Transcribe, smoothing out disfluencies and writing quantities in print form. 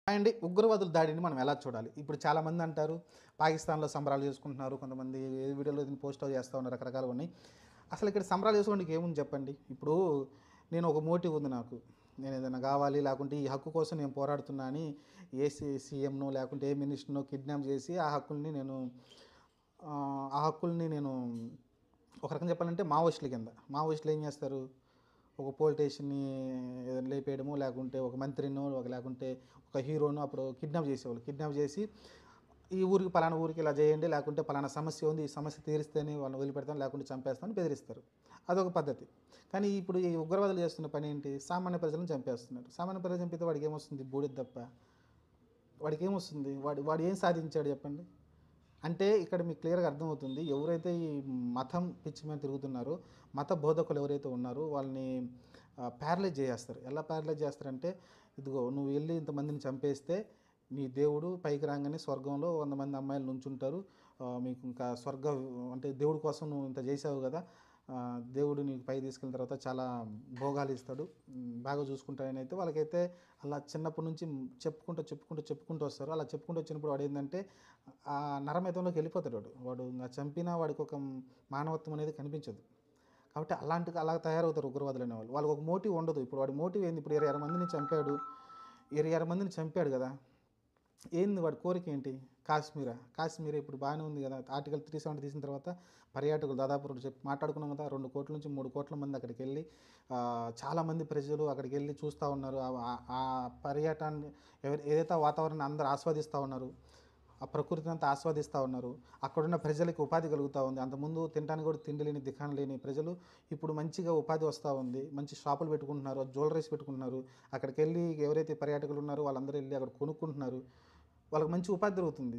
And ఉగ్రవాదుల దాడిని మనం ఎలా చూడాలి? ఇప్పుడు చాలామంది అంటారు, పాకిస్తాన్‌లో సంబరాలు చేసుకుంటున్నారు. కొంతమంది ఏ వీడియోలో దీన్ని పోస్ట్ చేస్తా ఉన్నారు. రకరకాలుగా ఉన్నాయి. అసలు ఇక్కడ సంబరాలు చేసుకోవడానికి ఏముంది చెప్పండి? ఇప్పుడు నేను ఒక మోటివ్ ఉంది నాకు. నేను ఏదైనా కావాలి, లేకుంటే ఈ హక్కు కోసం నేను పోరాడుతున్నా అని సీఎంనో లేకుంటే ఏ మినిస్టర్‌నో కిడ్నాప్ చేసి ఆ హక్కుల్ని నేను ఒక రకంగా చెప్పాలంటే మావోయిస్టుల కింద. మావోయిస్టులు ఏం చేస్తారు? ఒక పొలిటీషియన్‌ని ఏదైనా లేపేయడమో, లేకుంటే ఒక మంత్రినో, లేకుంటే ఒక హీరోనో అప్పుడు కిడ్నాప్ చేసేవాళ్ళు. కిడ్నాప్ చేసి ఈ ఊరికి పలానా ఊరికి ఇలా చేయండి, లేకుంటే పలానా సమస్య ఉంది, ఈ సమస్య తీరిస్తేనే వాళ్ళని వదిలిపెడతాం, లేకుంటే చంపేస్తామని బెదిరిస్తారు. అదొక పద్ధతి. కానీ ఇప్పుడు ఈ ఉగ్రవాదులు చేస్తున్న పని ఏంటి? సామాన్య ప్రజలను చంపేస్తున్నారు. సామాన్య ప్రజలు చంపితే వాడికి ఏమొస్తుంది? బూడిద తప్ప. వాడికి ఏమొస్తుంది? వాడు ఏం సాధించాడు చెప్పండి? అంటే ఇక్కడ మీకు క్లియర్‌గా అర్థమవుతుంది. ఎవరైతే ఈ మతం పిచ్చి మీద తిరుగుతున్నారో, మత బోధకులు ఎవరైతే ఉన్నారో వాళ్ళని ప్యారలైజ్ చేసేస్తారు. ఎలా ప్యారలైజ్ చేస్తారంటే, ఇదిగో నువ్వు వెళ్లి ఇంతమందిని చంపేస్తే నీ దేవుడు పైకి రాంగానే స్వర్గంలో 100 మంది అమ్మాయిలు నుంచుంటారు. మీకు ఇంకా అంటే దేవుడి కోసం నువ్వు ఇంత చేసావు కదా! దేవుడు నీకు పైకి తీసుకెళ్ళిన తర్వాత చాలా భోగాలు ఇస్తాడు. బాగా చూసుకుంటాడనైతే వాళ్ళకైతే అలా చిన్నప్పటి నుంచి చెప్పుకుంటూ వస్తారు. అలా చెప్పుకుంటూ వచ్చినప్పుడు వాడేందంటే ఆ నరమేధంలోకి వెళ్ళిపోతాడు వాడు. వాడు ఇంగ చంపినా వాడికి ఒక మానవత్వం అనేది కనిపించదు. కాబట్టి అలా తయారవుతారు ఉగ్రవాదులు అనేవాళ్ళు. వాళ్ళకి ఒక మోటివ్ ఉండదు. ఇప్పుడు వాడి మోటివ్ ఏంది? ఇప్పుడు 26 మందిని చంపాడు. 26 మందిని చంపాడు కదా! ఏంది వాడి కోరిక ఏంటి? కాశ్మీరా ఇప్పుడు బాగానే ఉంది కదా! ఆర్టికల్ 370 తీసిన తర్వాత పర్యాటకులు దాదాపు మాట్లాడుకున్నాం కదా! 2,00,00,000 నుంచి 3,00,00,000 మంది అక్కడికెళ్ళి చాలామంది ప్రజలు అక్కడికెళ్ళి చూస్తా ఉన్నారు. ఆ పర్యటనని ఏదైతే ఆ వాతావరణాన్ని అందరూ ఆస్వాదిస్తా ఉన్నారు. ఆ ప్రకృతిని అంతా ఆస్వాదిస్తూ ఉన్నారు. అక్కడున్న ప్రజలకి ఉపాధి కలుగుతూ ఉంది. అంతకుముందు తినడానికి కూడా తిండి లేని, దికాణ లేని ప్రజలు ఇప్పుడు మంచిగా ఉపాధి వస్తూ ఉంది. మంచి షాపులు పెట్టుకుంటున్నారు, జ్యువెలరీస్ పెట్టుకుంటున్నారు. అక్కడికెళ్ళి ఎవరైతే పర్యాటకులు ఉన్నారో వాళ్ళందరూ ఎళ్లి అక్కడ కొనుక్కుంటున్నారు. వాళ్ళకి మంచి ఉపాధి దొరుకుతుంది.